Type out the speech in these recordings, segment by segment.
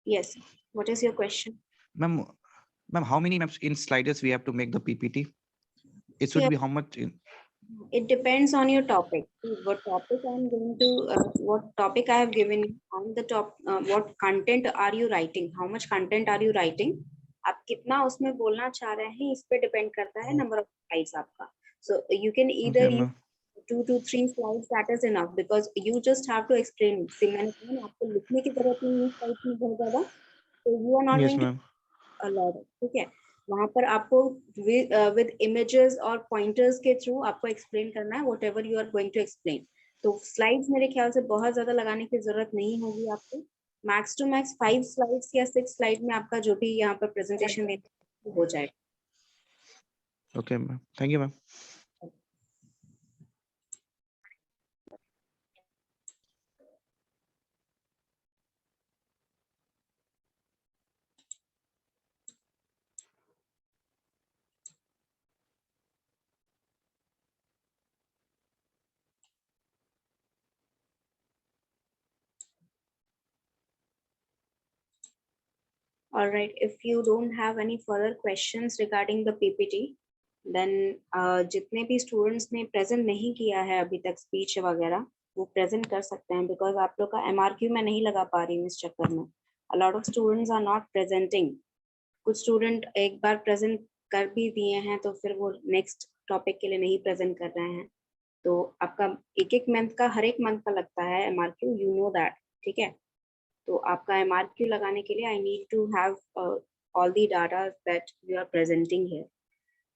Yes. What is your question? Ma'am, how many maps in sliders we have to make the PPT? It should Yeah. be how much in? It depends on your topic. What topic I'm going to, what topic I have given you on the top, what content are you writing? How much content are you writing? आप कितना उसमें बोलना चाह रहे हैं इस पे depend करता है नंबर ऑफ स्लाइड्स आपका. So you can either Okay, use ma'am. 2 to 3 slides, that is enough because you just have to explain. See, मैंने कहा ना आपको लिखने की जरूरत नहीं है स्लाइड में बहुत ज्यादा, so you are not Yes, going to ma'am. a lot. ठीक है, वहां पर आपको with images और pointers के थ्रू आपको explain करना है whatever you are going to explain. तो slides मेरे ख्याल से बहुत ज्यादा लगाने की जरूरत नहीं होगी आपको. मैक्स टू मैक्स 5 slides या 6 slide में आपका जो भी यहाँ पर presentation देना हो जाएगा. Okay, ma'am. Thank you, ma'am. All right, if you don't have any further questions regarding the PPT, then जितने भी students ने present नहीं किया है अभी तक speech वगैरह वो present कर सकते हैं because आप लोग का MRQ मैं नहीं लगा पा रही हूँ इस चक्कर में. A lot of students are not presenting. कुछ student एक बार present कर भी दिए हैं तो फिर वो next topic के लिए नहीं present कर रहे हैं. तो आपका एक month का हर एक month का लगता है MRQ, you know that, ठीक है. तो आपका MRQ लगाने के लिए I need to have all the data that you are presenting here.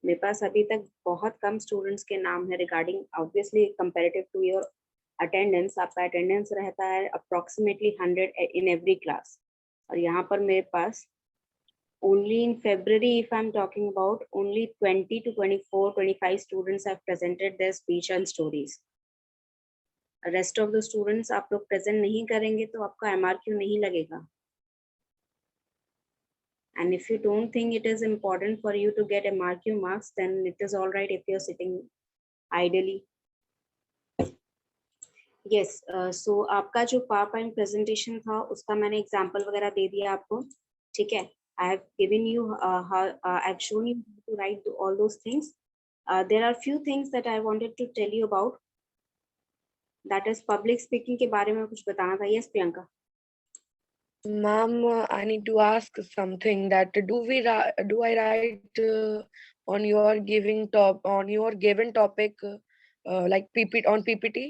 मेरे पास अभी तक बहुत कम स्टूडेंट्स के नाम है regarding obviously comparative to your attendance. आपका अटेंडेंस रहता है अप्रोक्सीमेटली 100 इन एवरी क्लास और यहाँ पर मेरे पास only in February if I'm talking about only 20 to 24, 25 students have presented their speech and stories. Rest of the students आप लोग प्रेजेंट नहीं करेंगे तो आपका MRQ नहीं लगेगा. And if you don't think it is important for you to get MRQ marks, then it is all right if you're sitting idly. Yes, so आपका जो PowerPoint presentation था उसका मैंने example वगैरह दे दिया आपको, ठीक है. I have given you I've shown you how to write all those things. There are few things that I wanted to tell you about. That is public speaking के बारे में कुछ बताना था. Yes, Priyanka. Ma'am, I need to ask something. That do I write on your given topic like PPT on PPT?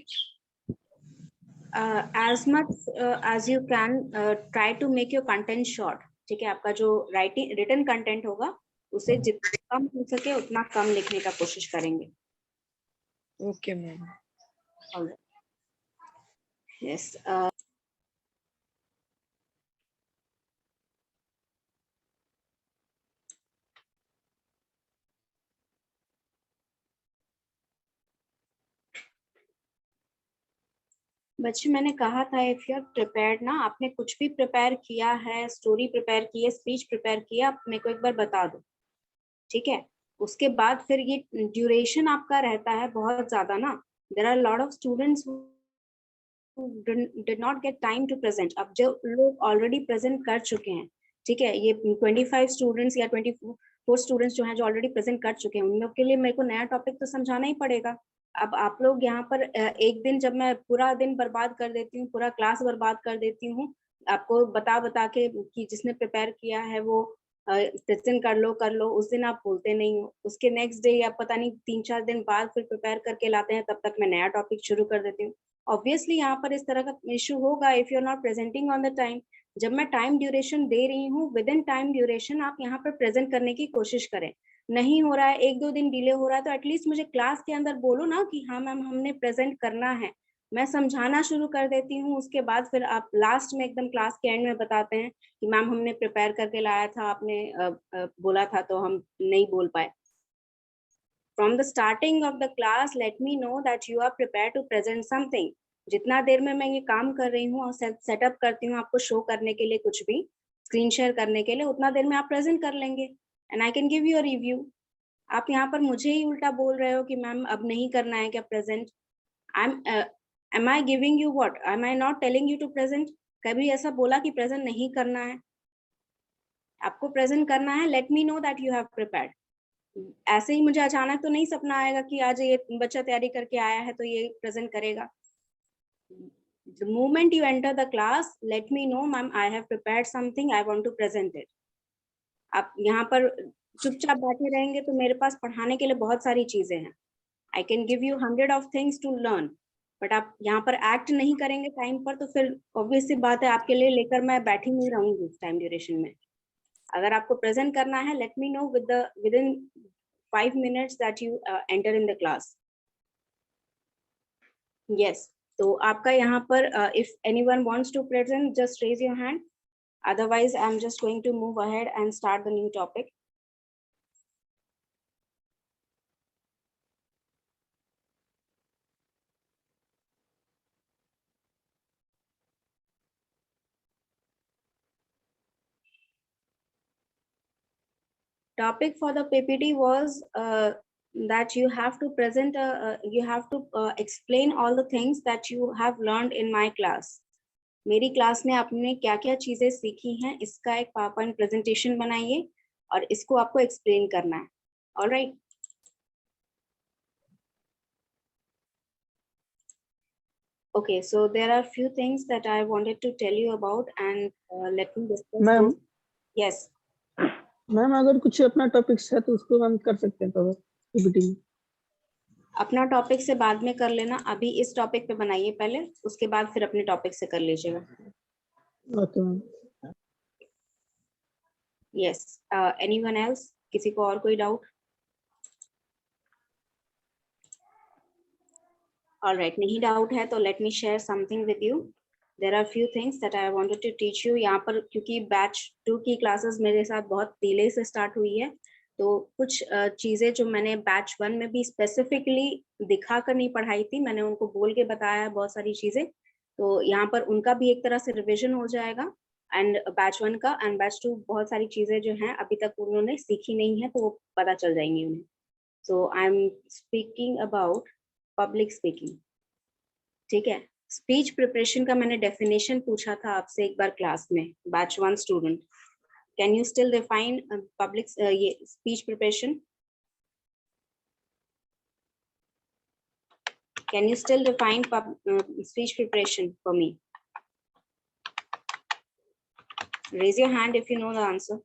As much as you can try to make your content short. ठीक है, आपका जो written content होगा उसे जितना कम हो सके उतना कम लिखने का कोशिश करेंगे. Okay, ma'am. All right. Yes. बच्चे मैंने कहा था इफ यू आर प्रिपेयर्ड ना, आपने कुछ भी प्रिपेयर किया है, स्टोरी प्रिपेयर की है, स्पीच प्रिपेयर किया, आप मेरे को एक बार बता दो, ठीक है. उसके बाद फिर ये ड्यूरेशन आपका रहता है बहुत ज्यादा ना. There are lot of students who did not get time to present. अब जो लोग ऑलरेडी प्रेजेंट कर चुके हैं, ठीक है, ये 25 स्टूडेंट्स या 24 स्टूडेंट्स जो हैं जो ऑलरेडी प्रेजेंट कर चुके हैं, उन लोग के लिए मेरे को नया टॉपिक तो समझाना ही पड़ेगा. अब आप लोग यहाँ पर एक दिन जब मैं पूरा दिन बर्बाद कर देती हूँ, पूरा क्लास बर्बाद कर देती हूँ आपको बता के कि जिसने प्रिपेयर किया है वो प्रेजेंट कर लो, उस दिन आप बोलते नहीं हो. उसके नेक्स्ट डे या पता नहीं 3-4 दिन बाद फिर प्रिपेयर करके लाते हैं, तब तक मैं नया टॉपिक शुरू कर देती हूँ. ऑब्वियसली यहाँ पर इस तरह का इशू होगा if you are not presenting on the time. जब मैं टाइम ड्यूरेशन दे रही हूँ, विद इन टाइम ड्यूरेशन आप यहाँ पर प्रेजेंट करने की कोशिश करें. नहीं हो रहा है, 1-2 दिन डिले हो रहा है, तो एटलीस्ट मुझे क्लास के अंदर बोलो ना कि हाँ मैम हमने प्रेजेंट करना है. मैं समझाना शुरू कर देती हूँ, उसके बाद फिर आप लास्ट में एकदम क्लास के एंड में बताते हैं कि मैम हमने प्रिपेयर करके लाया था, आपने बोला था तो हम नहीं बोल पाए. From the starting of the class, let me know that you are prepared to present something. जितना देर में मैं ये काम कर रही हूँ और सेटअप करती हूँ आपको शो करने के लिए, कुछ भी स्क्रीन शेयर करने के लिए, उतना देर में आप प्रेजेंट कर लेंगे and I can give you a review. आप यहाँ पर मुझे ही उल्टा बोल रहे हो कि मैम अब नहीं करना है क्या present. am I giving you what? Am I not telling you to present? कभी ऐसा बोला कि प्रेजेंट नहीं करना है? आपको प्रेजेंट करना है, let me know that you have prepared. ऐसे ही मुझे अचानक तो नहीं सपना आएगा कि आज ये बच्चा तैयारी करके आया है तो ये प्रेजेंट करेगा। The moment you enter the class, let me know, ma'am, I have prepared something, I want to present it. आप यहाँ पर चुपचाप बैठे रहेंगे तो मेरे पास पढ़ाने के लिए बहुत सारी चीजें हैं। I can give you 100 of things to learn, but आप यहाँ पर एक्ट नहीं करेंगे टाइम पर तो फिर ऑब्वियस सी बात है आपके लिए लेकर मैं बैठी नहीं रहूंगी इस टाइम ड्यूरेशन में। अगर आपको प्रेजेंट करना है, let me know within 5 minutes that you enter in the class. Yes, तो आपका यहाँ पर if anyone wants to present, just raise your hand. Otherwise, I'm just going to move ahead and start the new topic. Topic for the PPT was that you have to present, you have to explain all the things that you have learned in my class. मेरी class में आपने क्या क्या चीजें सीखी हैं, इसका एक पावरपॉइंट प्रेजेंटेशन बनाइए और इसको आपको एक्सप्लेन करना है। Alright, okay, so there are few things that I wanted to tell you about and let me discuss ma'am those. Yes, ma'am अगर कुछ अपना टॉपिक्स है तो उसको हम कर सकते हैं तो पीपीटी में। अपना टॉपिक से बाद में कर लेना, अभी इस टॉपिक पे बनाइए पहले, उसके बाद फिर अपने टॉपिक से कर लीजिएगा। Okay ma'am. Yes, anyone else, किसी को और कोई डाउट? ऑलराइट, नहीं डाउट है तो let me share something with you. There are few things that I wanted to teach you. यहाँ पर क्योंकि बैच 2 की क्लासेस मेरे साथ बहुत डिले से स्टार्ट हुई है, तो कुछ चीजें जो मैंने बैच 1 में भी स्पेसिफिकली दिखा कर नहीं पढ़ाई थी, मैंने उनको बोल के बताया बहुत सारी चीजें, तो यहाँ पर उनका भी एक तरह से रिविजन हो जाएगा। एंड बैच 1 का एंड बैच 2 बहुत सारी चीजें जो हैं अभी तक उन्होंने सीखी नहीं है तो वो पता चल जाएंगी उन्हें। So I am speaking about public speaking. ठीक है, स्पीच प्रिपरेशन का मैंने डेफिनेशन पूछा था आपसे एक बार क्लास में, batch 1 student. Can you still define public speech preparation? Can you still define speech preparation for me? Raise your hand if you know the answer.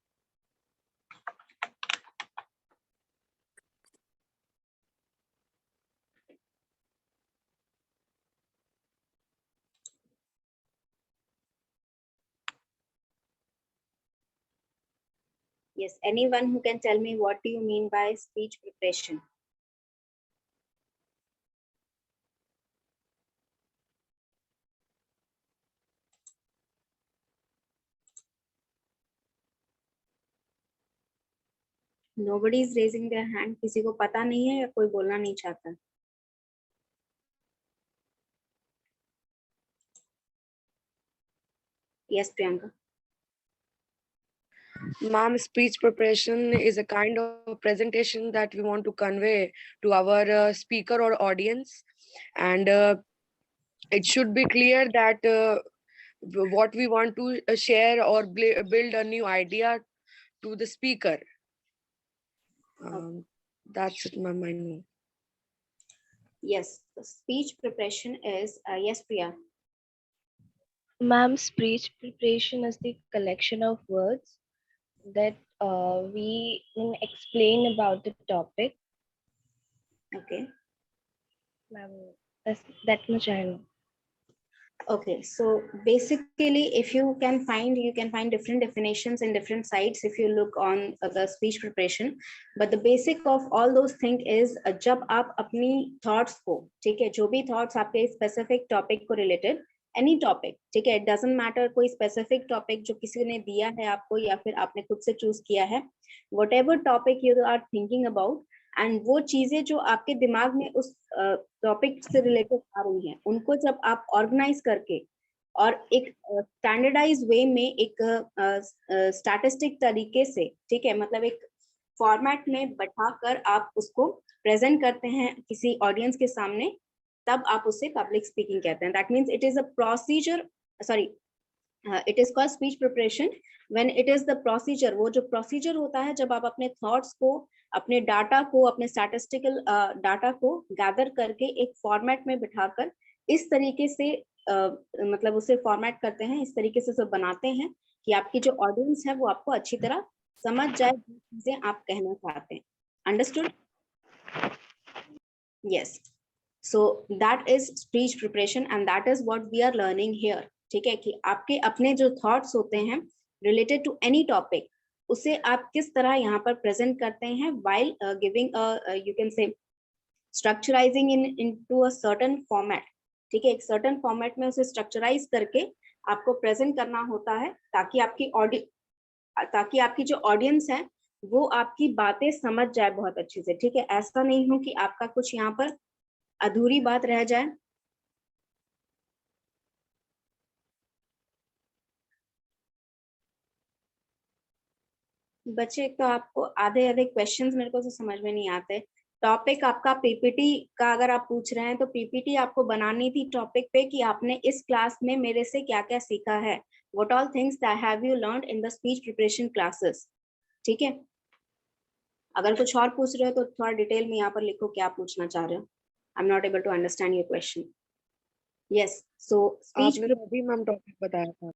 Yes, anyone who can tell me what do you mean by speech preparation? Nobody is raising their hand. किसी को पता नहीं है या कोई बोलना नहीं चाहता? Yes, Priyanka. Ma'am, speech preparation is a kind of presentation that we want to convey to our speaker or audience, and it should be clear that what we want to share or build a new idea to the speaker. That's it, ma'am. I know. Yes, the speech preparation is yes, Priya. Ma'am, speech preparation is the collection of words that we can explain about the topic. Okay. Ma'am, that much I know. Okay, so basically if you can find different definitions in different sites if you look on the speech preparation, but the basic of all those things is जब आप अपनी thoughts को, ठीक है, जो भी thoughts आपके specific topic को related, any topic, ठीक है, it doesn't matter कोई specific topic जो किसी ने दिया है आपको या फिर आपने खुद से choose किया है, whatever topic you are thinking about, and वो चीजें जो आपके दिमाग में उस टॉपिक से रिलेटेड आ रही हैं, उनको जब आप ऑर्गेनाइज करके और एक स्टैंडर्डाइज वे में एक स्टैटिस्टिक तरीके से, ठीक है, मतलब एक फॉर्मेट में बैठाकर आप उसको प्रेजेंट करते हैं किसी ऑडियंस के सामने, तब आप उसे पब्लिक स्पीकिंग कहते हैं। That means it is a procedure, sorry, it is called speech preparation when it is the procedure, वो जो प्रोसीजर होता है जब आप अपने थॉट्स को, अपने डाटा को, अपने स्टैटिस्टिकल डाटा को गैदर करके एक फॉर्मेट में बिठाकर इस तरीके से मतलब उसे फॉर्मेट करते हैं, इस तरीके से उसे बनाते हैं कि आपकी जो ऑडियंस है वो आपको अच्छी तरह समझ जाए जो चीजें आप कहना चाहते हैं। Understood? Yes, so that is speech preparation and that is what we are learning here. ठीक है, कि आपके अपने जो थॉट्स होते हैं रिलेटेड टू एनी टॉपिक, उसे आप किस तरह यहाँ पर प्रेजेंट करते हैं while giving a you can say structurizing into a certain format। ठीक है, एक certain format में उसे स्ट्रक्चराइज करके आपको प्रेजेंट करना होता है ताकि आपकी जो ऑडियंस है वो आपकी बातें समझ जाए बहुत अच्छे से। ठीक है, ऐसा नहीं हो कि आपका कुछ यहाँ पर अधूरी बात रह जाए। बच्चे, एक तो आपको आधे आधे क्वेश्चंस मेरे को तो समझ में नहीं आते। टॉपिक आपका पीपीटी का अगर आप पूछ रहे हैं तो पीपीटी आपको बनानी थी टॉपिक पे कि आपने इस क्लास में मेरे से क्या क्या सीखा है, what all things that have you learned in the speech preparation classes. ठीक है, अगर कुछ और पूछ रहे हो तो थोड़ा डिटेल में यहाँ पर लिखो क्या पूछना चाह रहे हो। I am not able to understand your question. Yes, so speech आपने तो अभी मैम टॉपिक बताया था।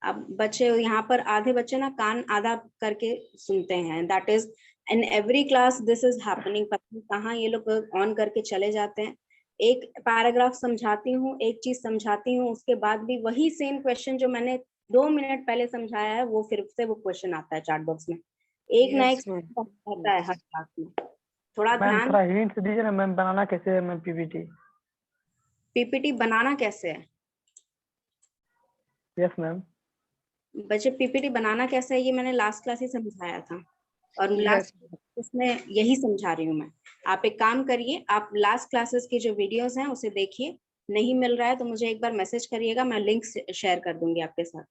अब बच्चे यहाँ पर आधे बच्चे ना कान आधा करके सुनते हैं, that is in every class this is happening. कहाँ ये लोग ऑन करके चले जाते हैं, एक पैराग्राफ समझाती हूँ, एक चीज समझाती हूँ, उसके बाद भी वही सेम क्वेश्चन जो मैंने 2 मिनट पहले समझाया है वो फिर से वो क्वेश्चन आता है चैट बॉक्स में। एक ना एक आता है हर क्लास में। थोड़ा मैम ध्यान, थोड़ा हिंट दीजिए ना मैम, बनाना कैसे है मैम पीपीटी? पीपीटी बनाना कैसे है? Yes ma'am. बच्चे, पीपीटी बनाना कैसे है ये मैंने लास्ट क्लास ही समझाया था और Yes. लास्ट इसमें यही समझा रही हूँ मैं। आप एक काम करिए, आप लास्ट क्लासेस की जो वीडियोस हैं उसे देखिए, नहीं मिल रहा है तो मुझे एक बार मैसेज करिएगा, मैं लिंक शेयर कर दूंगी आपके साथ।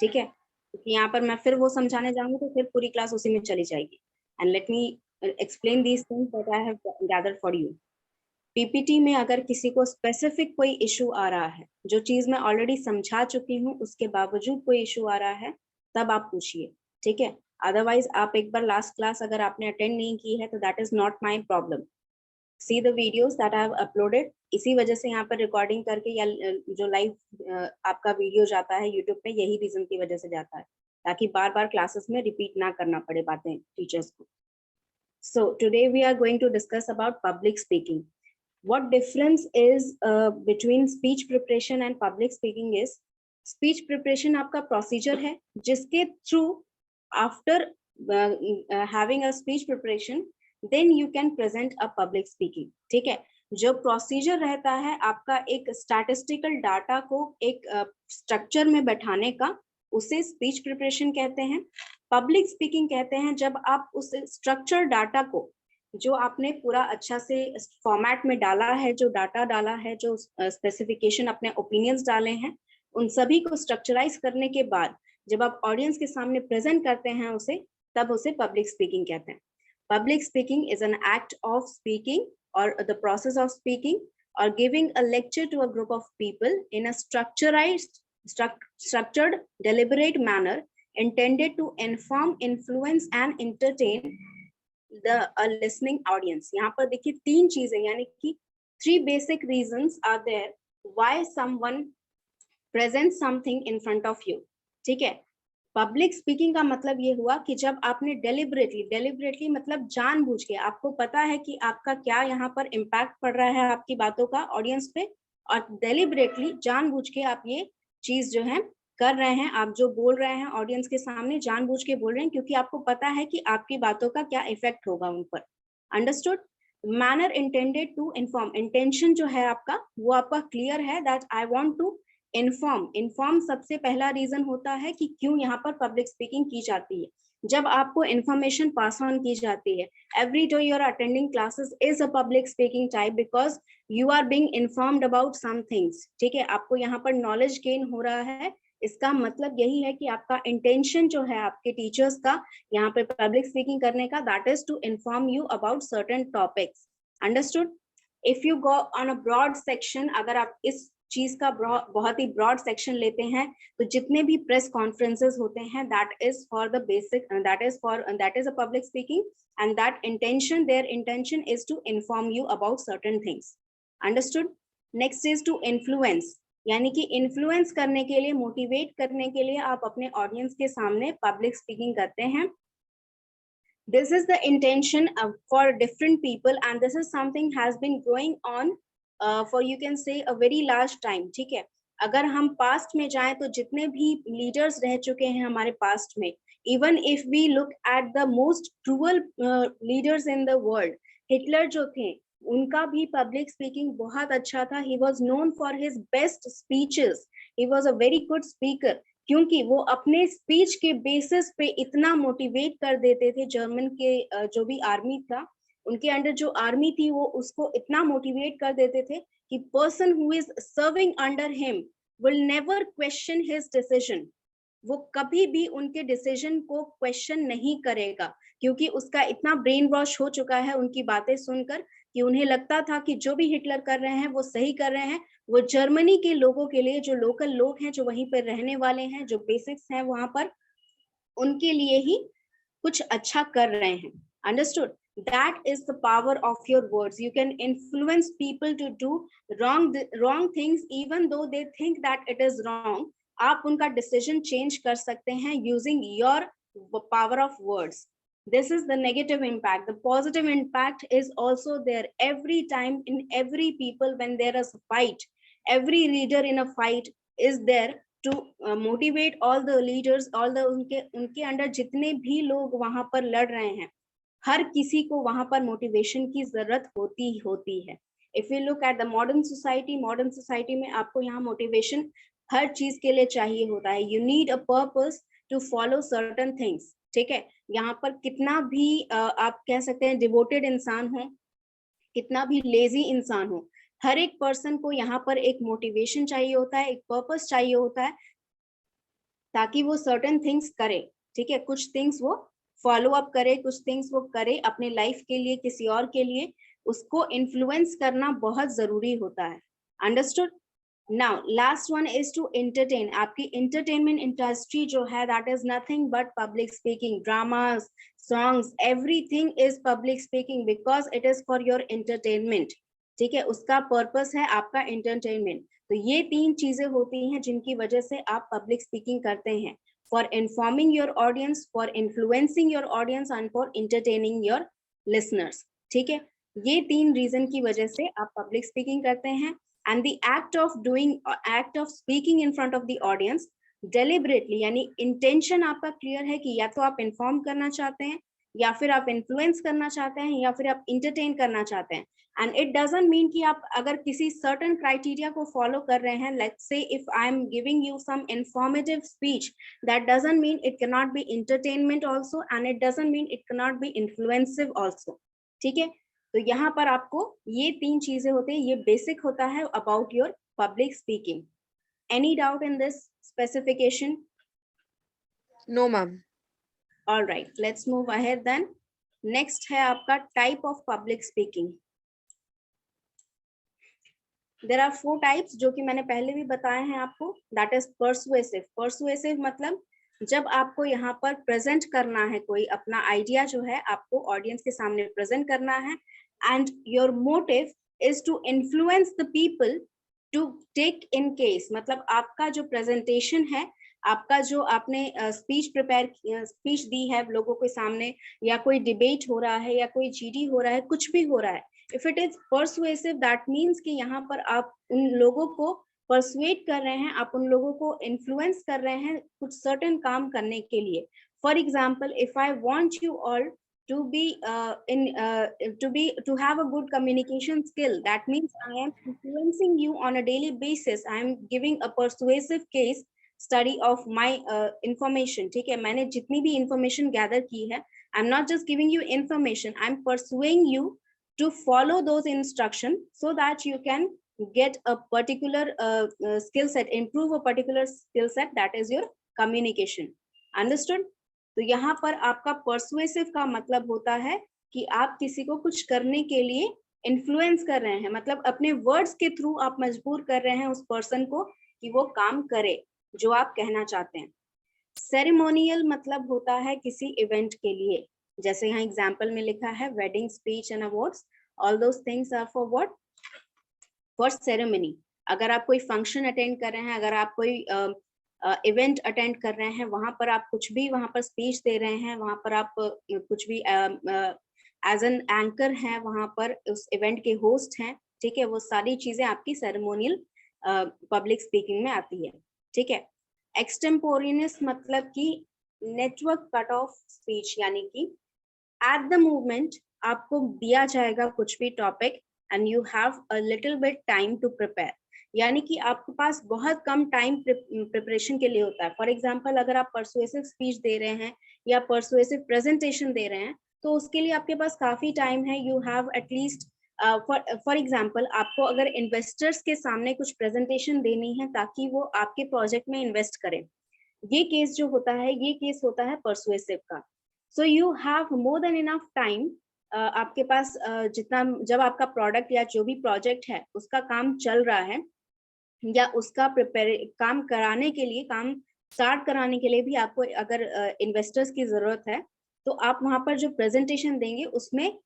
ठीक है, क्योंकि यहाँ पर मैं फिर वो समझाने जाऊंगी तो फिर पूरी क्लास उसी में चली जाएगी। And let me explain these things that I have gathered for you. PPT में अगर किसी को स्पेसिफिक कोई इशू आ रहा है, जो चीज मैं ऑलरेडी समझा चुकी हूँ उसके बावजूद कोई इशू आ रहा है, तब आप पूछिए। ठीक है, अदरवाइज आप एक बार लास्ट क्लास अगर आपने अटेंड नहीं की है तो that is not my problem. See the videos that I have uploaded. इसी वजह से यहाँ पर रिकॉर्डिंग करके या जो लाइव आपका वीडियो जाता है यूट्यूब पे, यही रीजन की वजह से जाता है, ताकि बार बार क्लासेस में रिपीट ना करना पड़े बातें टीचर्स को। So today we are going to discuss about public speaking. What difference is between speech preparation and public speaking is, speech preparation आपका procedure है जिसके through after having a speech preparation then you can present a public speaking। ठीक है, जो procedure रहता है आपका एक statistical data को एक structure में बैठाने का, उसे speech preparation कहते हैं। public speaking कहते हैं जब आप उस structured data को, जो आपने पूरा अच्छा से फॉर्मेट में डाला है, जो डाटा डाला है, जो स्पेसिफिकेशन अपने ओपिनियंस डाले हैं, उन सभी को स्ट्रक्चराइज करने के बाद जब आप ऑडियंस के सामने प्रेजेंट करते हैं उसे, तब उसे पब्लिक स्पीकिंग कहते हैं। Public speaking is an act of speaking और द प्रोसेस ऑफ स्पीकिंग और giving a lecture to a group of people in a structured deliberate manner intended to inform, influence and entertain the listening audience। यहाँ पर देखिए 3 चीजें, यानी कि 3 basic reasons are there why someone presents something in front of you। ठीक है, public speaking का मतलब ये हुआ कि जब आपने डेलिबरेटली मतलब जानबूझ के, आपको पता है कि आपका क्या यहाँ पर इम्पैक्ट पड़ रहा है आपकी बातों का ऑडियंस पे, और डेलिबरेटली जानबूझ के आप ये चीज जो है कर रहे हैं, आप जो बोल रहे हैं ऑडियंस के सामने जानबूझ के बोल रहे हैं क्योंकि आपको पता है कि आपकी बातों का क्या इफेक्ट होगा उन पर। Understood? Manner intended to inform, intention जो है आपका वो आपका क्लियर है that I want to inform सबसे पहला रीजन होता है कि क्यों यहाँ पर पब्लिक स्पीकिंग की जाती है। जब आपको इंफॉर्मेशन पास ऑन की जाती है, every day you are attending classes is a public speaking type because you are being informed about some things. ठीक है, आपको यहाँ पर नॉलेज गेन हो रहा है, इसका मतलब यही है कि आपका इंटेंशन जो है आपके टीचर्स का यहाँ पे पब्लिक स्पीकिंग करने का, that is to inform you about certain topics. Understood? If you go on a broad section, अगर आप इस चीज का बहुत ही ब्रॉड सेक्शन लेते हैं, तो जितने भी प्रेस कॉन्फ्रेंसेस होते हैं, that is for the basic, that is a public speaking, and that intention, their intention is to inform you about certain things. Understood? Next is to influence, यानी कि influence करने के लिए, मोटिवेट करने के लिए आप अपने ऑडियंस के सामने पब्लिक स्पीकिंग करते हैं। This is the intention for different people, and this is something has been going on for, you can say, a very large time. ठीक है, अगर हम पास्ट में जाएं तो जितने भी लीडर्स रह चुके हैं हमारे पास्ट में, even if we look at the most cruel leaders in the world, Hitler जो थे, उनका भी पब्लिक स्पीकिंग बहुत अच्छा था। He was known for his best speeches, he was a very good speaker, क्योंकि वो अपने स्पीच के बेसिस पे इतना मोटिवेट कर देते थे। जर्मन के जो भी आर्मी था, उनके अंडर जो आर्मी थी, वो उसको इतना मोटिवेट कर देते थे कि person who is serving under him will never question his decision. वो कभी भी उनके डिसीजन को क्वेश्चन नहीं करेगा, क्योंकि उसका इतना ब्रेन वॉश हो चुका है उनकी बातें सुनकर कि उन्हें लगता था कि जो भी हिटलर कर रहे हैं वो सही कर रहे हैं। वो जर्मनी के लोगों के लिए, जो लोकल लोग हैं, जो वहीं पर रहने वाले हैं, जो बेसिक्स हैं वहां पर, उनके लिए ही कुछ अच्छा कर रहे हैं। Understood? That is the power of your words. You can influence people to do wrong things even though they think that it is wrong. आप उनका decision change कर सकते हैं using your power of words. This is the negative impact. The positive impact is also there every time in every people. When there is a fight, every leader in a fight is there to motivate all the leaders, all the उनके under जितने भी लोग वहां पर लड़ रहे हैं, हर किसी को वहां पर मोटिवेशन की जरूरत होती है। If you look at the modern society में आपको यहाँ मोटिवेशन हर चीज के लिए चाहिए होता है। You need a purpose to follow certain things. ठीक है, यहाँ पर कितना भी आप कह सकते हैं डिवोटेड इंसान हो, कितना भी लेजी इंसान हो, हर एक पर्सन को यहाँ पर एक मोटिवेशन चाहिए होता है, एक पर्पस चाहिए होता है, ताकि वो सर्टेन थिंग्स करे। ठीक है, कुछ थिंग्स वो फॉलो अप करे, कुछ थिंग्स वो करे अपने लाइफ के लिए, किसी और के लिए, उसको इन्फ्लुएंस करना बहुत जरूरी होता है। Understood? Now last one is to entertain. आपकी एंटरटेनमेंट इंडस्ट्री जो है, that is nothing but public speaking. Dramas, songs, everything is public speaking because it is for your entertainment. ठीक है, उसका पर्पस है आपका एंटरटेनमेंट। तो ये तीन चीजें होती हैं जिनकी वजह से आप पब्लिक स्पीकिंग करते हैं। For informing your audience, for influencing your audience, and for entertaining your listeners. ठीक है, ये तीन रीजन की वजह से आप पब्लिक स्पीकिंग करते हैं। And the act of speaking in front of the audience deliberately, यानी इंटेंशन आपका क्लियर है कि या तो आप इन्फॉर्म करना चाहते हैं, या फिर आप इन्फ्लुएंस करना चाहते हैं, या फिर आप इंटरटेन करना चाहते हैं। एंड इट डजंट मीन कि आप अगर किसी सर्टेन क्राइटेरिया को फॉलो कर रहे हैं, let's say if I am giving you some informative speech, that doesn't mean it can not be entertainment also, and it doesn't mean it can not be influencive also. ठीक है, तो यहाँ पर आपको ये तीन चीजें होती है, ये बेसिक होता है about your public speaking. Any doubt in this specification? No, ma'am. All right, let's move ahead then. Next है आपका type of public speaking. There are 4 types जो कि मैंने पहले भी बताए हैं आपको. That is persuasive. Persuasive मतलब जब आपको यहाँ पर प्रेजेंट करना है, कोई अपना आइडिया जो है आपको ऑडियंस के सामने प्रेजेंट करना है, and your motive is to influence the people to take in case, मतलब आपका जो प्रेजेंटेशन है, आपका जो आपने स्पीच दी है लोगों के सामने, या कोई डिबेट हो रहा है, या कोई जीडी हो रहा है, कुछ भी हो रहा है, if it is persuasive, that means कि यहाँ पर आप उन लोगों को परसुएट कर रहे हैं, आप उन लोगों को इन्फ्लुएंस कर रहे हैं कुछ सर्टेन काम करने के लिए। For example, if I want you all to have a good communication skill, that means I am influencing you on a daily basis. I am giving a persuasive case study of my information. ठीक है, मैंने जितनी भी information gather की है, I'm not just giving you information, I'm persuading you to follow those instructions so that you can get a particular skill set, improve a particular skill set, that is your communication. Understood? तो यहाँ पर आपका persuasive का मतलब होता है कि आप किसी को कुछ करने के लिए इन्फ्लुएंस कर रहे हैं, मतलब अपने वर्ड्स के थ्रू आप मजबूर कर रहे हैं उस पर्सन को कि वो काम करे जो आप कहना चाहते हैं। सेरेमोनियल मतलब होता है किसी इवेंट के लिए, जैसे यहाँ एग्जाम्पल में लिखा है wedding speech and awards, all those things are for what, for ceremony. अगर आप कोई फंक्शन अटेंड कर रहे हैं, अगर आप कोई इवेंट अटेंड कर रहे हैं, वहां पर आप कुछ भी वहां पर स्पीच दे रहे हैं, वहां पर आप कुछ भी एज एन एंकर हैं, वहां पर उस इवेंट के होस्ट हैं, ठीक है, वो सारी चीजें आपकी सेरेमोनियल पब्लिक स्पीकिंग में आती है, ठीक है। एक्सटेम्पोरेनियस मतलब कि नेटवर्क कट ऑफ स्पीच, यानी कि एट द मोमेंट आपको दिया जाएगा कुछ भी topic and you have a little bit time to prepare, यानी कि आपके पास बहुत कम टाइम प्रिपरेशन के लिए होता है। फॉर एग्जांपल अगर आप परसुएसिव स्पीच दे रहे हैं या परसुएसिव प्रेजेंटेशन दे रहे हैं, तो उसके लिए आपके पास काफी टाइम है। You have at least for example आपको अगर इन्वेस्टर्स के सामने कुछ प्रेजेंटेशन देनी है ताकि वो आपके प्रोजेक्ट में इन्वेस्ट करें, ये केस जो होता है, ये केस होता है परसुएसिव का। So you have more than enough time, आपके पास जितना, जब आपका प्रोडक्ट या जो भी प्रोजेक्ट है उसका काम चल रहा है या उसका काम कराने के लिए, काम स्टार्ट कराने के लिए भी आपको अगर इन्वेस्टर्स की जरूरत है, तो आप वहां पर जो प्रेजेंटेशन देंगे उसमें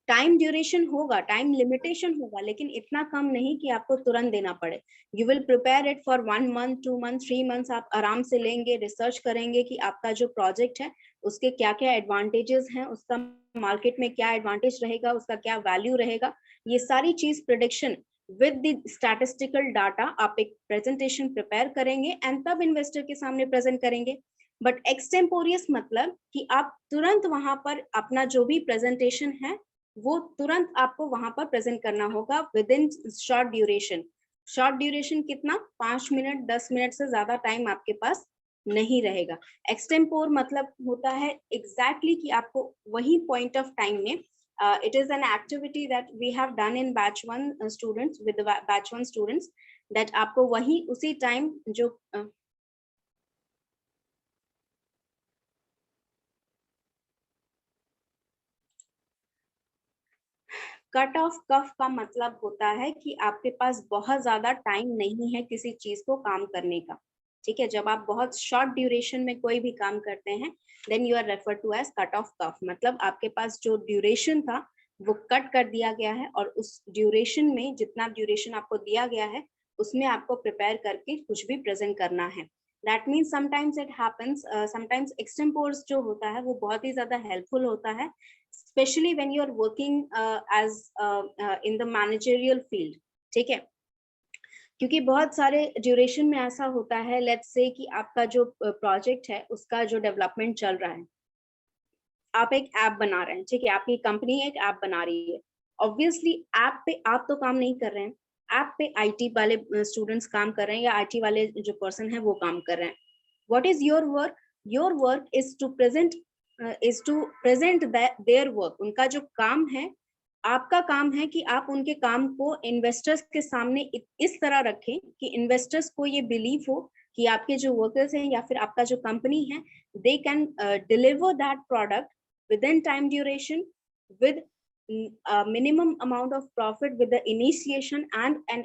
टाइम ड्यूरेशन होगा, टाइम लिमिटेशन होगा, लेकिन इतना कम नहीं कि आपको तुरंत देना पड़े। You will prepare it for 1 month, 2 month, 3 months, आप आराम से लेंगे, रिसर्च करेंगे कि आपका जो प्रोजेक्ट है उसके क्या क्या एडवांटेजेस हैं, उसका मार्केट में क्या एडवांटेज रहेगा, उसका क्या वैल्यू रहेगा, ये सारी चीज prediction with the statistical data आप एक प्रेजेंटेशन प्रिपेयर करेंगे एंड तब इन्वेस्टर के सामने प्रेजेंट करेंगे। बट एक्सटेम्पोरियस मतलब कि आप तुरंत वहां पर अपना जो भी प्रेजेंटेशन है वो तुरंत आपको वहां पर प्रेजेंट करना होगा with in short duration. Short duration कितना, 5 मिनट, 10 मिनट से ज्यादा टाइम आपके पास नहीं रहेगा। एक्सटेम्पोर मतलब होता है एग्जैक्टली कि आपको वही पॉइंट ऑफ टाइम में, it is an activity that we have done in batch 1 students with the batch 1 students, that आपको वही उसी टाइम जो कट ऑफ कफ का मतलब होता है कि आपके पास बहुत ज्यादा टाइम नहीं है किसी चीज को काम करने का, ठीक है। जब आप बहुत शॉर्ट ड्यूरेशन में कोई भी काम करते हैं, then you are refer to as cut off cuff, मतलब आपके पास जो ड्यूरेशन था वो कट कर दिया गया है और उस ड्यूरेशन में, जितना ड्यूरेशन आपको दिया गया है उसमें आपको प्रिपेयर करके कुछ भी प्रेजेंट करना है। That means sometimes it happens, sometimes extempores जो होता है वो बहुत ही ज्यादा हेल्पफुल होता है, specially when you are working as in the managerial field, ठीक है। क्योंकि बहुत सारे ड्यूरेशन में ऐसा होता है, लेट्स से कि आपका जो प्रोजेक्ट है उसका जो डेवलपमेंट चल रहा है, आप एक ऐप बना रहे हैं, ठीक है, आपकी कंपनी एक ऐप बना रही है। ऑब्वियसली ऐप पे आप तो काम नहीं कर रहे हैं, ऐप पे आईटी वाले स्टूडेंट्स काम कर रहे हैं या आईटी वाले जो पर्सन है वो काम कर रहे हैं। What is your work? Your work is to present their work. उनका जो काम है, आपका काम है कि आप उनके काम को इन्वेस्टर्स के सामने इस तरह रखें कि इन्वेस्टर्स को ये बिलीव हो कि आपके जो वर्कर्स हैं या फिर आपका जो कंपनी है, they can deliver that product within time duration with minimum amount of profit with the initiation and an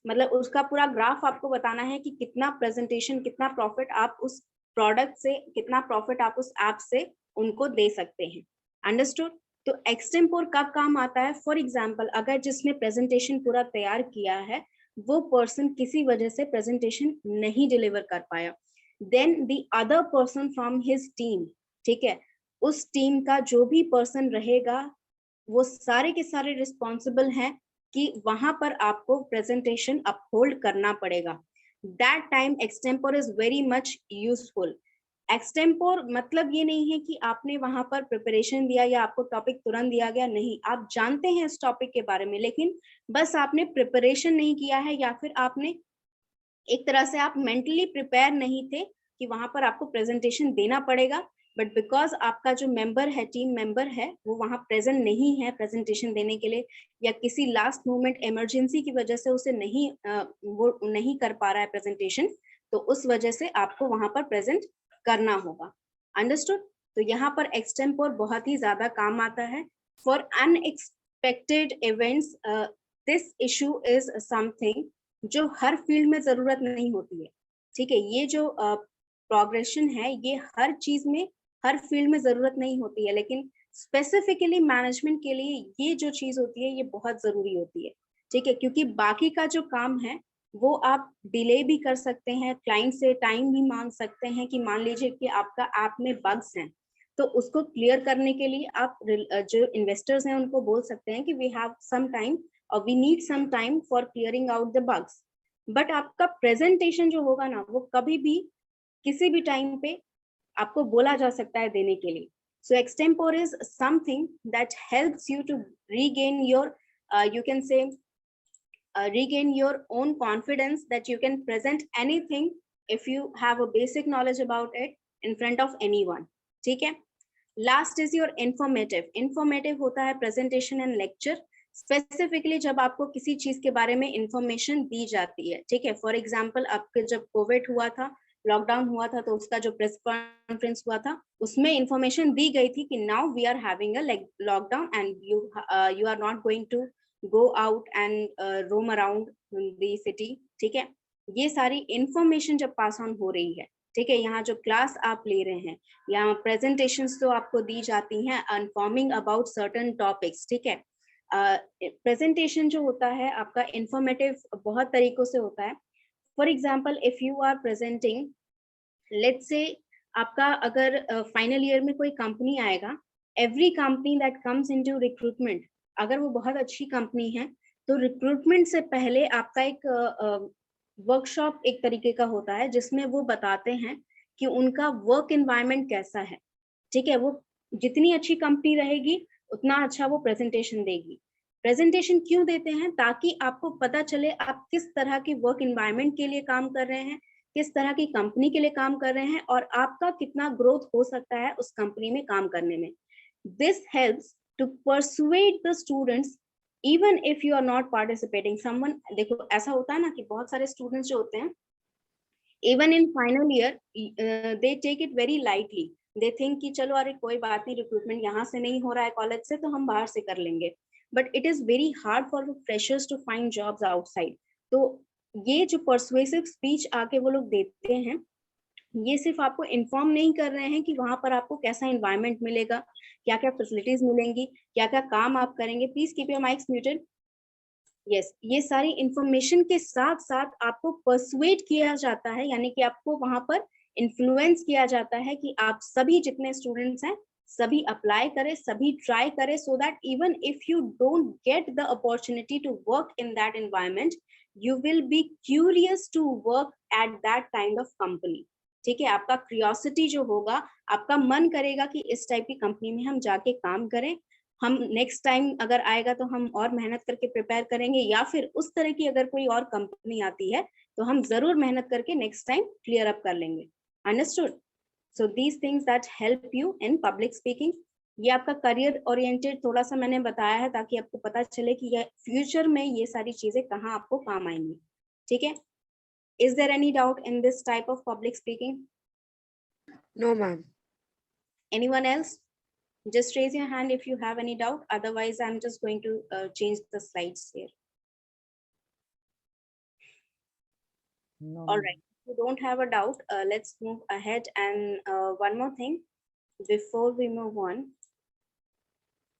मतलब उसका पूरा ग्राफ आपको बताना है कि कितना प्रेजेंटेशन, कितना प्रॉफिट आप उस प्रोडक्ट से, कितना प्रॉफिट आप उस ऐप से उनको दे सकते हैं। अंडरस्टूड? तो एक्सटेम्पोर कब काम आता है? फॉर एग्जाम्पल अगर जिसने प्रेजेंटेशन पूरा तैयार किया है वो पर्सन किसी वजह से प्रेजेंटेशन नहीं डिलीवर कर पाया, then the other person from his team, ठीक है, उस टीम का जो भी पर्सन रहेगा वो सारे के सारे रिस्पॉन्सिबल हैं कि वहां पर आपको प्रेजेंटेशन अपहोल्ड करना पड़ेगा। That time extempore is very much useful. Extempore मतलब ये नहीं है कि आपने वहां पर प्रिपरेशन दिया या आपको टॉपिक तुरंत दिया गया, नहीं, आप जानते हैं इस टॉपिक के बारे में, लेकिन बस आपने प्रिपरेशन नहीं किया है या फिर आपने एक तरह से आप मेंटली प्रिपेयर नहीं थे कि वहां पर आपको प्रेजेंटेशन देना पड़ेगा, बट बिकॉज आपका जो मेंबर है, टीम मेंबर है, वो वहां प्रेजेंट नहीं है प्रेजेंटेशन देने के लिए, या किसी लास्ट मोमेंट इमरजेंसी की वजह से उसे वो नहीं कर पा रहा है प्रेजेंटेशन, तो उस वजह से आपको वहां पर प्रेजेंट करना होगा। अंडरस्टूड? तो यहाँ पर एक्सटेम्पोर बहुत ही ज्यादा काम आता है for unexpected events, this issue is something जो हर फील्ड में जरूरत नहीं होती है, ठीक है। ये जो प्रोग्रेशन है ये हर चीज में, हर फील्ड में जरूरत नहीं होती है, लेकिन स्पेसिफिकली मैनेजमेंट के लिए ये जो चीज होती है ये बहुत जरूरी होती है, ठीक है। क्योंकि बाकी का जो काम है वो आप डिले भी कर सकते हैं, क्लाइंट से टाइम भी मांग सकते हैं कि मान लीजिए कि आपका ऐप में बग्स हैं, तो उसको क्लियर करने के लिए आप जो इन्वेस्टर्स हैं उनको बोल सकते हैं कि वी हैव सम टाइम और we need some time for clearing out the bugs. But आपका प्रेजेंटेशन जो होगा ना वो कभी भी किसी भी टाइम पे आपको बोला जा सकता है देने के लिए। So extempore is something that helps you to regain your, you can say, regain your own confidence that you can present anything if you have a basic knowledge about it in front of anyone, ठीक है। Last is your informative. Informative होता है presentation and lecture, specifically जब आपको किसी चीज के बारे में इंफॉर्मेशन दी जाती है, ठीक है। फॉर एग्जाम्पल आपके जब कोविड हुआ था, लॉकडाउन हुआ था, तो उसका जो प्रेस कॉन्फ्रेंस हुआ था उसमें इंफॉर्मेशन दी गई थी कि now we are having a lockdown and you are not going to go out and roam around the city, ठीक है। ये सारी इंफॉर्मेशन जब पास ऑन हो रही है, ठीक है, यहाँ जो क्लास आप ले रहे हैं, यहाँ प्रेजेंटेशंस तो आपको दी जाती हैं इन्फॉर्मिंग अबाउट सर्टेन टॉपिक्स, ठीक है। प्रेजेंटेशन जो होता है आपका इंफॉर्मेटिव बहुत तरीकों से होता है। For example if you are presenting, let's say आपका अगर फाइनल ईयर में कोई कंपनी आएगा, every company that comes into recruitment, अगर वो बहुत अच्छी कंपनी है तो रिक्रूटमेंट से पहले आपका एक वर्कशॉप एक तरीके का होता है जिसमें वो बताते हैं कि उनका वर्क एनवायरनमेंट कैसा है, ठीक है। वो जितनी अच्छी कंपनी रहेगी उतना अच्छा वो प्रेजेंटेशन देगी। प्रेजेंटेशन क्यों देते हैं? ताकि आपको पता चले आप किस तरह के वर्क एनवायरनमेंट के लिए काम कर रहे हैं, किस तरह की कंपनी के लिए काम कर रहे हैं और आपका कितना ग्रोथ हो सकता है उस कंपनी में काम करने में। This helps to persuade the students even if you are not participating. Someone, देखो ऐसा होता है ना कि बहुत सारे स्टूडेंट्स जो होते हैं even in final year they take it very lightly, they think कि चलो अरे कोई बात नहीं, रिक्रूटमेंट यहाँ से नहीं हो रहा है कॉलेज से तो हम बाहर से कर लेंगे। But it is very hard for freshers to find jobs outside. तो ये जो परसुएसिव स्पीच आके वो लोग देते हैं, ये सिर्फ आपको इन्फॉर्म नहीं कर रहे हैं कि वहां पर आपको कैसा एनवायरनमेंट मिलेगा, क्या क्या फैसिलिटीज मिलेंगी, क्या क्या काम आप करेंगे। Please keep your mics muted. Yes, ये सारी इंफॉर्मेशन के साथ साथ आपको परसुएट किया जाता है, यानी कि आपको वहां पर इन्फ्लुएंस किया जाता है कि आप सभी जितने स्टूडेंट्स हैं सभी अप्लाई करें, सभी ट्राई करें, so that even if you don't get the opportunity to work in that environment, you will be curious to work at that kind of company, ठीक है। आपका क्यूरियोसिटी जो होगा, आपका मन करेगा कि इस टाइप की कंपनी में हम जाके काम करें, हम नेक्स्ट टाइम अगर आएगा तो हम और मेहनत करके प्रिपेयर करेंगे, या फिर उस तरह की अगर कोई और कंपनी आती है तो हम जरूर मेहनत करके नेक्स्ट टाइम क्लियर अप कर लेंगे। Understood? So these things that help you in public speaking. ये आपका करियर ओरिएंटेड थोड़ा सा मैंने बताया है ताकि आपको पता चले कि ये फ्यूचर में ये सारी चीजें कहाँ आपको काम आएंगी, ठीक है। Is there any doubt in this type of public speaking? No, ma'am. Anyone else? Just raise your hand if you have any doubt. Otherwise, I'm just going to change the slides here. No, All right. If you don't have a doubt, let's move ahead. And one more thing before we move on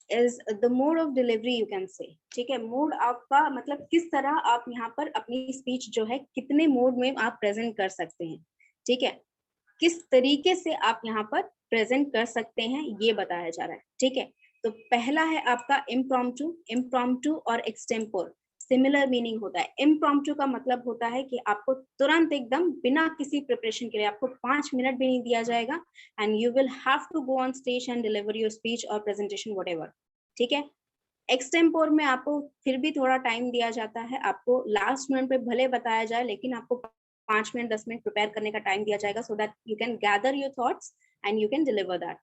is the mode of delivery, you can say. ठीक है, mode आपका मतलब किस तरह आप यहाँ पर अपनी स्पीच जो है कितने मोड में आप प्रेजेंट कर सकते हैं, ठीक है, किस तरीके से आप यहाँ पर प्रेजेंट कर सकते हैं ये बताया जा रहा है, ठीक है। तो पहला है आपका इम्प्रॉम्प्टू। इम्प्रॉम्प्टू और एक्सटेम्पोर सिमिलर मीनिंग होता है। इम्प्रॉम्प्टू का मतलब होता है कि आपको तुरंत एकदम बिना किसी प्रिपरेशन के लिए आपको 5 मिनट भी नहीं दिया जाएगा and you will have to go on stage and deliver your speech और प्रेजेंटेशन व्हाटएवर, ठीक है। एक्सटेम्पोर में आपको फिर भी थोड़ा टाइम दिया जाता है, आपको लास्ट मिनट पे भले बताया जाए लेकिन आपको 5 मिनट 10 मिनट प्रिपेयर करने का टाइम दिया जाएगा so that you can gather your thoughts and you can deliver that.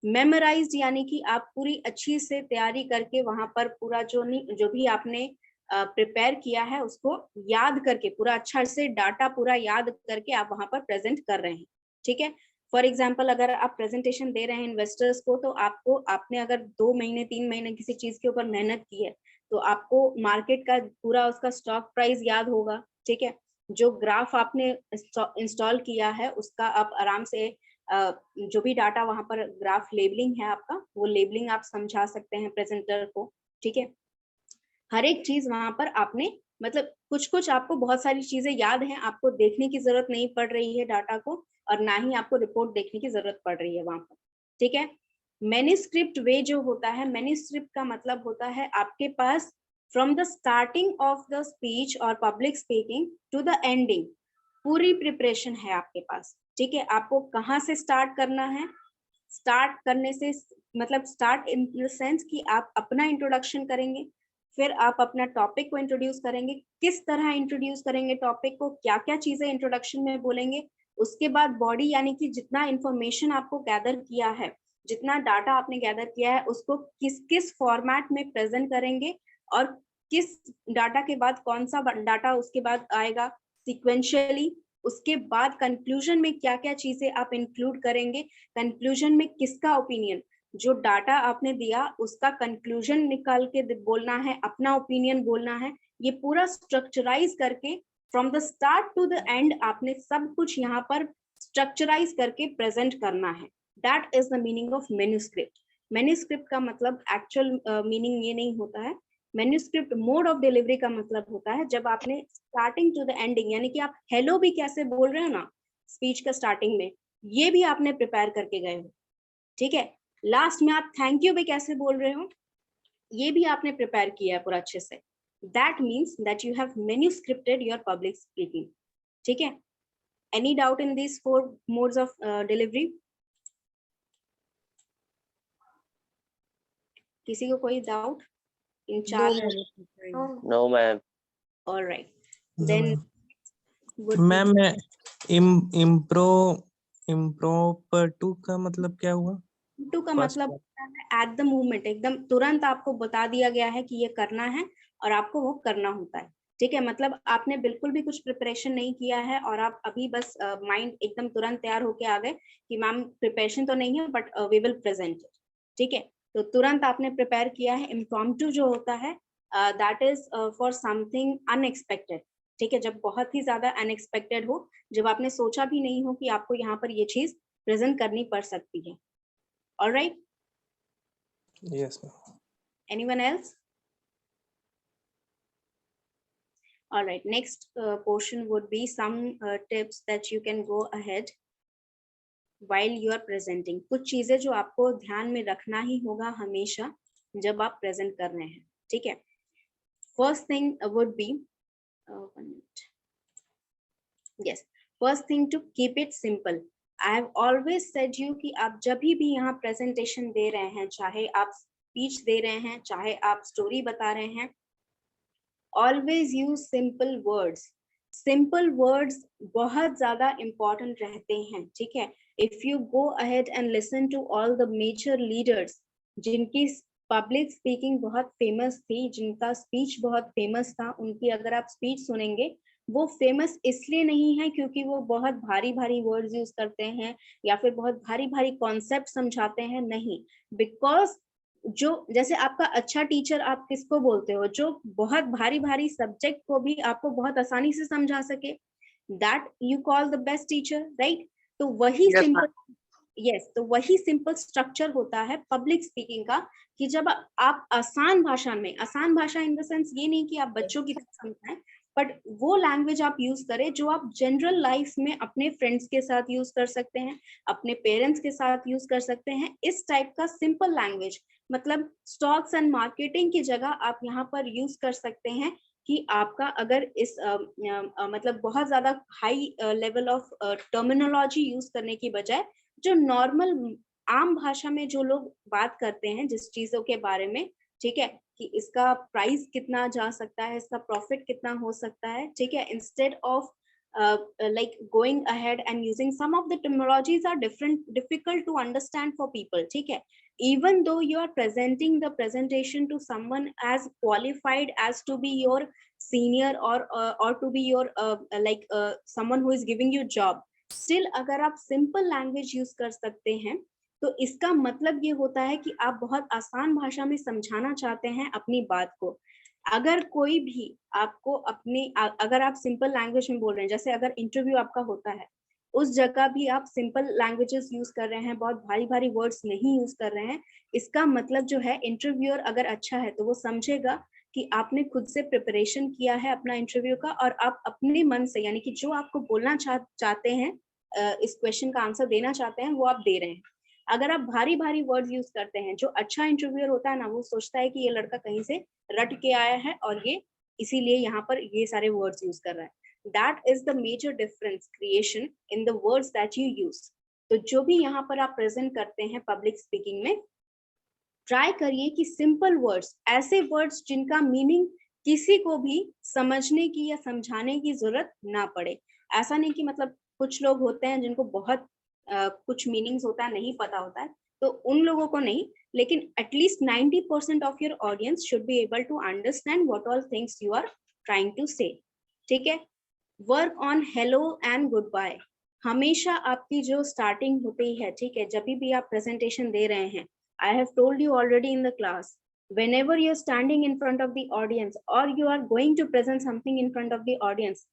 Memorised यानी कि आप पूरी अच्छी से तैयारी करके वहां पर पूरा जो भी आपने प्रिपेयर किया है उसको याद करके पूरा अच्छा से डाटा पूरा याद करके आप वहां पर प्रेजेंट कर रहे हैं, ठीक है। फॉर एग्जाम्पल अगर आप प्रेजेंटेशन दे रहे हैं इन्वेस्टर्स को, तो आपने अगर 2 महीने 3 महीने किसी चीज के ऊपर मेहनत की है, तो आपको मार्केट का पूरा उसका स्टॉक प्राइस याद होगा, ठीक है। जो ग्राफ आपने इंस्टॉल किया है उसका आप आराम से जो भी डाटा वहां पर ग्राफ लेबलिंग है आपका, वो लेबलिंग आप समझा सकते हैं प्रेजेंटर को, ठीक है। हर एक चीज वहां पर आपने मतलब कुछ आपको बहुत सारी चीजें याद हैं, आपको देखने की जरूरत नहीं पड़ रही है डाटा को, और ना ही आपको रिपोर्ट देखने की जरूरत पड़ रही है वहां पर, ठीक है। मैन्युस्क्रिप्ट वे जो होता है, मैन्युस्क्रिप्ट का मतलब होता है आपके पास from the starting of the speech और public speaking to the ending पूरी प्रिपरेशन है आपके पास, ठीक है। आपको कहाँ से स्टार्ट करना है, स्टार्ट करने से मतलब स्टार्ट इन द सेंस कि आप अपना इंट्रोडक्शन करेंगे, फिर आप अपना टॉपिक को इंट्रोड्यूस करेंगे, किस तरह इंट्रोड्यूस करेंगे टॉपिक को, क्या क्या चीजें इंट्रोडक्शन में बोलेंगे, उसके बाद बॉडी यानी कि जितना इंफॉर्मेशन आपको गैदर किया है, जितना डाटा आपने गैदर किया है, उसको किस किस फॉर्मेट में प्रेजेंट करेंगे, और किस डाटा के बाद कौन सा डाटा उसके बाद आएगा सिक्वेंशियली, उसके बाद कंक्लूजन में क्या क्या चीजें आप इंक्लूड करेंगे, कंक्लूजन में किसका ओपिनियन, जो डाटा आपने दिया उसका कंक्लूजन निकाल के बोलना है, अपना ओपिनियन बोलना है, ये पूरा स्ट्रक्चराइज करके from the start to the end आपने सब कुछ यहाँ पर स्ट्रक्चराइज करके प्रेजेंट करना है। That is the meaning of manuscript. Manuscript का मतलब एक्चुअल मीनिंग ये नहीं होता है। मैन्युस्क्रिप्ट मोड ऑफ डिलीवरी का मतलब होता है जब आपने स्टार्टिंग टू द एंडिंग, यानी कि आप हेलो भी कैसे बोल रहे हो ना स्पीच का स्टार्टिंग में, ये भी आपने प्रिपेयर करके गए हो, ठीक है। लास्ट में आप थैंक यू भी कैसे बोल रहे हो, ये भी आपने प्रिपेयर किया है पूरा अच्छे से। That means that you have manuscripted your public speaking, ठीक है। Any doubt in this 4 modes of delivery? किसी को कोई doubt in 4? No, ma'am. All right, then ma'am impromptu का मतलब क्या हुआ? टू का First मतलब एट द मोमेंट, एकदम तुरंत आपको बता दिया गया है कि ये करना है और आपको वो करना होता है, ठीक है। मतलब आपने बिल्कुल भी कुछ प्रिपरेशन नहीं किया है और आप अभी बस माइंड एकदम तुरंत तैयार होके आ गए कि मैम प्रिपरेशन तो नहीं है but we will present it, ठीक है। तो तुरंत आपने प्रिपेयर किया है। इम्प्रॉम्प्टू जो होता है that is for something unexpected, ठीक है। जब बहुत ही ज्यादा अनएक्सपेक्टेड हो, जब आपने सोचा भी नहीं हो कि आपको यहाँ पर ये चीज प्रेजेंट करनी पड़ सकती है। All right? Yes, ma'am. Anyone else? All right, next portion would be some tips that you can go ahead while you are presenting. कुछ चीजें जो आपको ध्यान में रखना ही होगा हमेशा जब आप प्रेजेंट कर रहे हैं, ठीक है। First thing would be 1 minute. Yes, first thing to keep it simple. I have always said you कि आप जब भी यहाँ प्रेजेंटेशन दे रहे हैं, चाहे आप स्पीच दे रहे हैं, चाहे आप स्टोरी बता रहे हैं, always use simple words. Simple words बहुत ज्यादा important रहते हैं, ठीक है। If you go ahead and listen to all the major leaders जिनकी पब्लिक स्पीकिंग बहुत फेमस थी, जिनका स्पीच बहुत फेमस था, उनकी अगर आप स्पीच सुनेंगे, वो फेमस इसलिए नहीं है क्योंकि वो बहुत भारी भारी वर्ड्स यूज करते हैं या फिर बहुत भारी भारी कॉन्सेप्ट समझाते हैं, नहीं। बिकॉज जो जैसे आपका अच्छा टीचर आप किसको बोलते हो, जो बहुत भारी भारी सब्जेक्ट को भी आपको बहुत आसानी से समझा सके, that you call the best teacher, right. तो वही सिंपल तो वही सिंपल स्ट्रक्चर होता है पब्लिक स्पीकिंग का, कि जब आप आसान भाषा में, आसान भाषा इन द सेंस ये नहीं कि आप बच्चों की तरह समझाएं, बट वो लैंग्वेज आप यूज करें जो आप जनरल लाइफ में अपने फ्रेंड्स के साथ यूज कर सकते हैं, अपने पेरेंट्स के साथ यूज कर सकते हैं। इस टाइप का सिंपल लैंग्वेज, मतलब स्टॉक्स एंड मार्केटिंग की जगह आप यहाँ पर यूज कर सकते हैं कि आपका अगर इस मतलब बहुत ज्यादा high level of terminology use करने की बजाय जो नॉर्मल आम भाषा में जो लोग बात करते हैं जिस चीजों के बारे में, ठीक है, कि इसका प्राइस कितना जा सकता है, इसका प्रॉफिट कितना हो सकता है, ठीक है, instead of like going ahead and using some of the terminologies are difficult to understand for people, ठीक है। Even though you are presenting the presentation to someone as qualified as to be your senior or to be your someone who is giving you job, still अगर आप simple language use कर सकते हैं तो इसका मतलब ये होता है कि आप बहुत आसान भाषा में समझाना चाहते हैं अपनी बात को। अगर कोई भी आपको अगर आप सिंपल लैंग्वेज में बोल रहे हैं, जैसे अगर इंटरव्यू आपका होता है उस जगह भी आप सिंपल लैंग्वेजेस यूज कर रहे हैं, बहुत भारी भारी वर्ड्स नहीं यूज कर रहे हैं, इसका मतलब जो है इंटरव्यूअर अगर अच्छा है तो वो समझेगा कि आपने खुद से प्रिपरेशन किया है अपना इंटरव्यू का, और आप अपने मन से यानी कि जो आपको बोलना चाहते हैं, इस क्वेश्चन का आंसर देना चाहते हैं, वो आप दे रहे हैं। अगर आप भारी भारी वर्ड्स यूज करते हैं, जो अच्छा इंटरव्यूअर होता है ना, वो सोचता है कि ये लड़का कहीं से रट के आया है और ये इसीलिए यहाँ पर ये सारे वर्ड्स यूज कर रहा है। That is the major difference creation in the words that you use. तो जो भी यहाँ पर आप प्रेजेंट करते हैं पब्लिक स्पीकिंग में, ट्राई करिए कि सिंपल वर्ड्स, ऐसे वर्ड्स जिनका मीनिंग किसी को भी समझने की या समझाने की जरूरत ना पड़े। ऐसा नहीं कि मतलब कुछ लोग होते हैं जिनको बहुत कुछ मीनिंग्स होता है, नहीं पता होता है, तो उन लोगों को नहीं, लेकिन at least 90% of your audience should be able to understand what all things you are trying to say. ठीक है। Work on hello and good bye. हमेशा आपकी जो स्टार्टिंग होती है, ठीक है, जब भी आप प्रेजेंटेशन दे रहे हैं, I have told you already in the class, whenever you're standing in front of the audience or you are going to present something in front of the audience,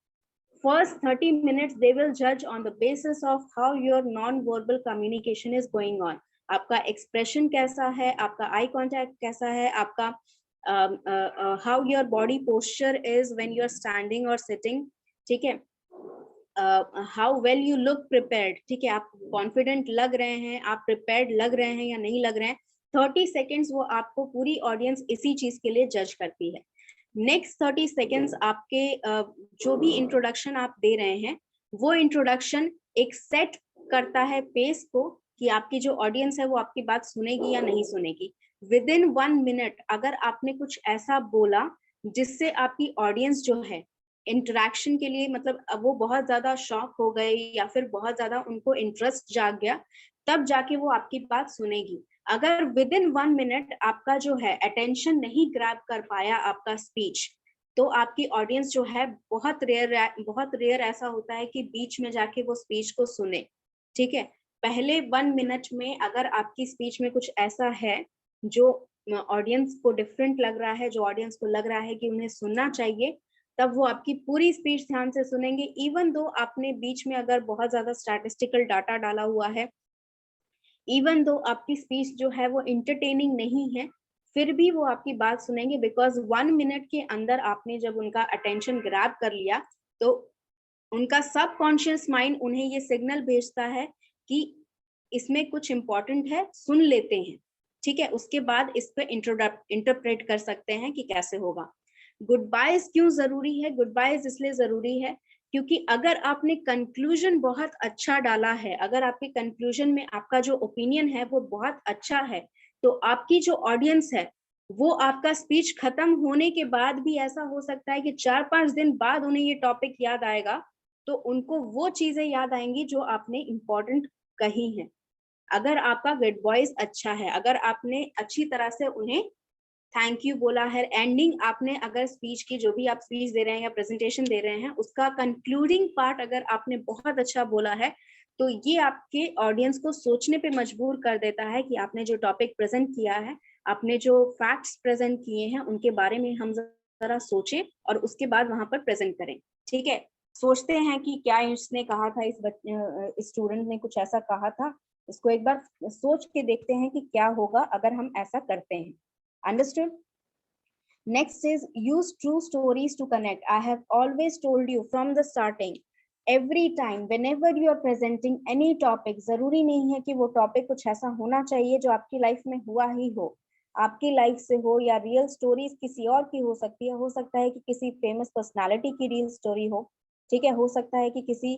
first 30 minutes they will judge on the basis of how your non-verbal communication is going on. आपका expression कैसा है, आपका eye contact कैसा है, आपका how your body posture is when you are standing or sitting, ठीक है, how well you look prepared, ठीक है, आप confident लग रहे हैं, आप prepared लग रहे हैं या नहीं लग रहे हैं, 30 seconds वो आपको पूरी ऑडियंस इसी चीज के लिए जज करती है। नेक्स्ट 30 सेकेंड्स आपके जो भी इंट्रोडक्शन आप दे रहे हैं, वो इंट्रोडक्शन एक सेट करता है पेस को कि आपकी जो ऑडियंस है वो आपकी बात सुनेगी या नहीं सुनेगी। विद इन 1 मिनट अगर आपने कुछ ऐसा बोला जिससे आपकी ऑडियंस जो है इंटरेक्शन के लिए, मतलब वो बहुत ज्यादा शॉक हो गए या फिर बहुत ज्यादा उनको इंटरेस्ट जाग गया, तब जाके वो आपकी बात सुनेगी। अगर विद इन 1 मिनट आपका जो है अटेंशन नहीं ग्रैब कर पाया आपका स्पीच, तो आपकी ऑडियंस जो है बहुत रेयर ऐसा होता है कि बीच में जाके वो स्पीच को सुने। ठीक है, पहले 1 मिनट में अगर आपकी स्पीच में कुछ ऐसा है जो ऑडियंस को डिफरेंट लग रहा है, जो ऑडियंस को लग रहा है कि उन्हें सुनना चाहिए, तब वो आपकी पूरी स्पीच ध्यान से सुनेंगे। इवन दो आपने बीच में अगर बहुत ज्यादा स्टैटिस्टिकल डाटा डाला हुआ है, इवन दो आपकी स्पीच जो है वो इंटरटेनिंग नहीं है, फिर भी वो आपकी बात सुनेंगे, बिकॉज 1 मिनट के अंदर आपने जब उनका अटेंशन ग्रैब कर लिया तो उनका सबकॉन्शियस माइंड उन्हें ये सिग्नल भेजता है कि इसमें कुछ इंपॉर्टेंट है, सुन लेते हैं। ठीक है, उसके बाद इस पे इंटरप्रेट कर सकते हैं कि कैसे होगा। गुड बायज क्यों जरूरी है? गुड बायज इसलिए जरूरी है क्योंकि अगर आपने कंक्लूजन बहुत अच्छा डाला है, अगर आपके कंक्लूजन में आपका जो ओपिनियन है वो बहुत अच्छा है, तो आपकी जो ऑडियंस है वो आपका स्पीच खत्म होने के बाद भी ऐसा हो सकता है कि 4-5 दिन बाद उन्हें ये टॉपिक याद आएगा, तो उनको वो चीजें याद आएंगी जो आपने इम्पोर्टेंट कही हैं। अगर आपका गुड वॉइस अच्छा है, अगर आपने अच्छी तरह से उन्हें थैंक यू बोला है, एंडिंग आपने अगर स्पीच की, जो भी आप स्पीच दे रहे हैं या प्रेजेंटेशन दे रहे हैं, उसका कंक्लूडिंग पार्ट अगर आपने बहुत अच्छा बोला है, तो ये आपके ऑडियंस को सोचने पे मजबूर कर देता है कि आपने जो टॉपिक प्रेजेंट किया है, आपने जो फैक्ट्स प्रेजेंट किए हैं, उनके बारे में हम जरा सोचें और उसके बाद वहां पर प्रेजेंट करें। ठीक है, सोचते हैं कि क्या इसने कहा था, इस स्टूडेंट ने कुछ ऐसा कहा था, इसको एक बार सोच के देखते हैं कि क्या होगा अगर हम ऐसा करते हैं। Understood? Next is use true stories to connect. I have always told you from the starting, every time whenever you are presenting any topic, जरूरी नहीं है कि वो टॉपिक कुछ ऐसा होना चाहिए जो आपकी लाइफ में हुआ ही हो, आपकी लाइफ से हो या रियल स्टोरीज किसी और की हो सकती है, हो सकता है कि किसी फेमस पर्सनालिटी की रियल स्टोरी हो, ठीक है, हो सकता है कि किसी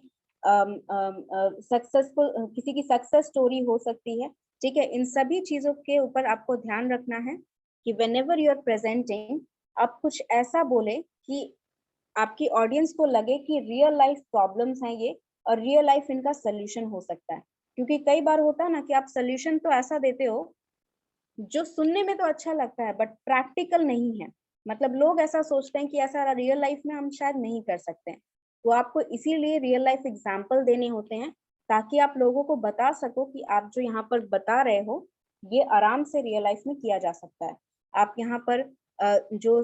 सक्सेसफुल किसी की सक्सेस स्टोरी हो सकती है। ठीक है, इन सभी चीजों के ऊपर आपको ध्यान रखना है कि whenever you are presenting, आप कुछ ऐसा बोले कि आपकी ऑडियंस को लगे कि रियल लाइफ प्रॉब्लम्स हैं ये, और रियल लाइफ इनका सोल्यूशन हो सकता है। क्योंकि कई बार होता है ना कि आप सोल्यूशन तो ऐसा देते हो जो सुनने में तो अच्छा लगता है बट प्रैक्टिकल नहीं है, मतलब लोग ऐसा सोचते हैं कि ऐसा रियल लाइफ में हम शायद नहीं कर सकते हैं, वो आपको इसीलिए रियल लाइफ एग्जाम्पल देने होते हैं ताकि आप लोगों को बता सको कि आप जो यहाँ पर बता रहे हो ये आराम से रियल लाइफ में किया जा सकता है। आप यहाँ पर जो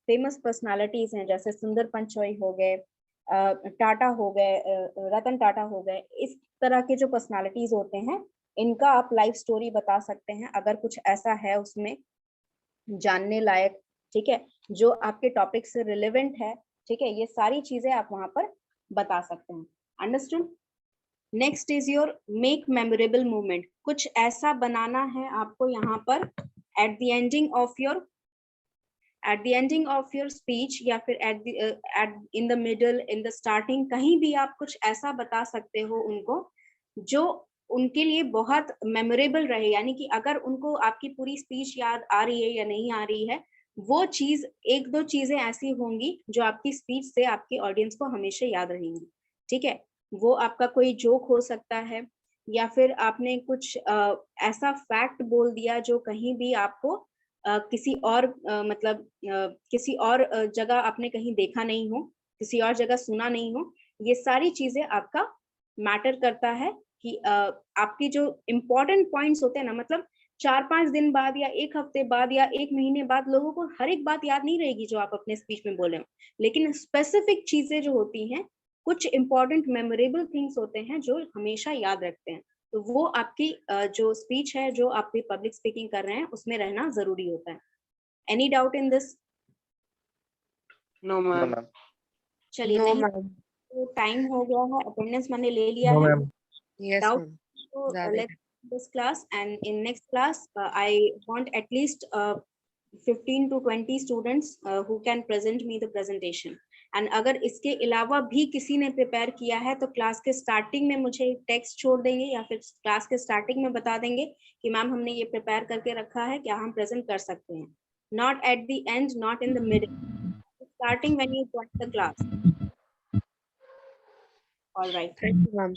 फेमस पर्सनालिटीज हैं जैसे सुंदर पिचाई हो गए, टाटा हो गए, रतन टाटा हो गए, इस तरह के जो पर्सनालिटीज होते हैं इनका आप लाइफ स्टोरी बता सकते हैं अगर कुछ ऐसा है उसमें जानने लायक, ठीक है, जो आपके टॉपिक से रिलेवेंट है, ठीक है, ये सारी चीजें आप वहां पर बता सकते हैं। Understood? Next is your make memorable moment. कुछ ऐसा बनाना है आपको यहाँ पर at the ending of your speech या फिर at in the middle, in the starting, कहीं भी आप कुछ ऐसा बता सकते हो उनको जो उनके लिए बहुत मेमोरेबल रहे, यानी कि अगर उनको आपकी पूरी स्पीच याद आ रही है या नहीं आ रही है, वो चीज, एक दो चीजें ऐसी होंगी जो आपकी स्पीच से आपके ऑडियंस को हमेशा याद रहेंगी, ठीक है। वो आपका कोई जोक हो सकता है या फिर आपने कुछ ऐसा फैक्ट बोल दिया जो कहीं भी आपको किसी और किसी और जगह आपने कहीं देखा नहीं हो, किसी और जगह सुना नहीं हो। ये सारी चीजें आपका मैटर करता है कि आपकी जो इम्पोर्टेंट पॉइंट्स होते हैं ना, मतलब 4-5 दिन बाद या 1 हफ्ते बाद या 1 महीने बाद लोगों को हर एक बात याद नहीं रहेगी जो आप अपने स्पीच में बोले हो, लेकिन स्पेसिफिक चीजें जो होती हैं, कुछ इंपॉर्टेंट मेमोरेबल थिंग्स होते हैं जो हमेशा याद रखते हैं, तो वो आपकी जो स्पीच है, जो आप पब्लिक स्पीकिंग कर रहे हैं, उसमें रहना जरूरी होता है। Any doubt in this? No, ma'am. चलिए, No, नहीं ma'am. तो टाइम हो गया है, अटेंडेंस मैंने ले लिया No, है। ma'am. Yes, Doubt, ma'am. so ज़्यादा let's do this class, and in next class I want at least 15 to 20 students who can present me the presentation. And अगर इसके अलावा भी किसी ने प्रिपेयर किया है तो क्लास के स्टार्टिंग में मुझे टेक्स्ट छोड़ देंगे या फिर क्लास के स्टार्टिंग में बता देंगे कि मैम हमने ये प्रिपेयर करके रखा है, क्या हम प्रेजेंट कर सकते हैं। Not at the end, not in the middle, starting when you join the class. All right. Thank you, ma'am.